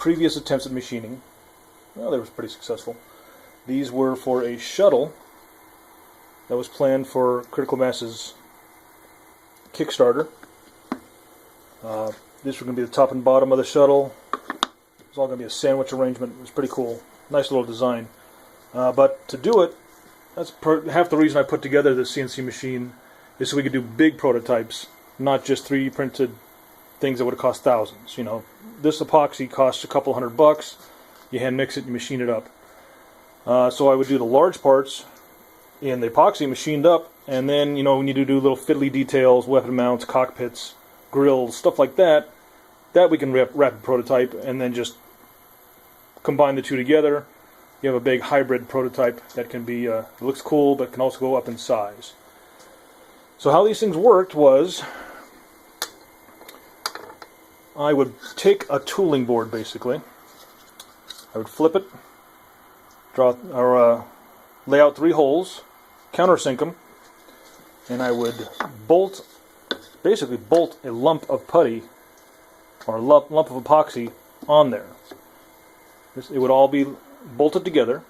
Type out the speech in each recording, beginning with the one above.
previous attempts at machining. Well, they were pretty successful. These were for a shuttle that was planned for Critical Mass's Kickstarter. These were going to be the top and bottom of the shuttle. It was all going to be a sandwich arrangement. It was pretty cool. Nice little design. But to do it, that's half the reason I put together the CNC machine, is so we could do big prototypes, not just 3D printed things that would have cost thousands. You know, this epoxy costs a couple $100. You hand mix it, you machine it up. So I would do the large parts in the epoxy machined up, and then, you know, we need to do little fiddly details, weapon mounts, cockpits, grills, stuff like that. That we can rapid prototype, and then just combine the two together. You have a big hybrid prototype that can be, it looks cool, but can also go up in size. So how these things worked was, I would take a tooling board, basically. I would flip it, lay out 3 holes, countersink them, and I would basically bolt a lump of putty or a lump of epoxy on there. It would all be bolted together.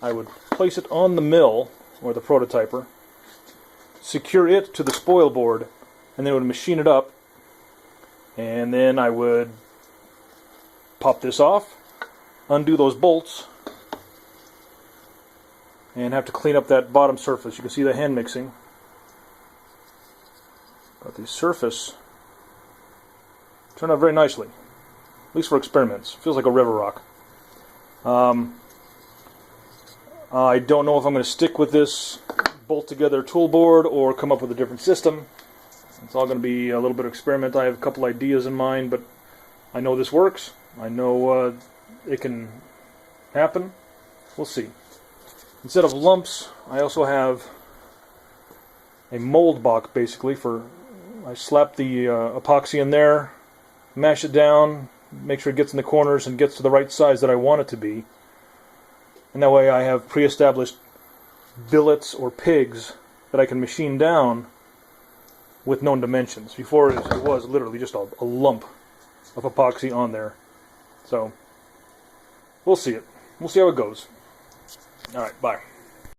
I would place it on the mill or the prototyper, secure it to the spoil board, and then I would machine it up, and then I would pop this off, undo those bolts, and have to clean up that bottom surface. You can see the hand mixing. But the surface turned out very nicely, at least for experiments. Feels like a river rock. I don't know if I'm going to stick with this bolt together tool board or come up with a different system. It's all going to be a little bit of experiment. I have a couple ideas in mind, but I know this works. I know it can happen. We'll see. Instead of lumps, I also have a mold box, basically. I slap the epoxy in there, mash it down, make sure it gets in the corners and gets to the right size that I want it to be. And that way I have pre-established billets or pigs that I can machine down with known dimensions. Before it was literally just a lump of epoxy on there. So, we'll see it. We'll see how it goes. Alright, bye.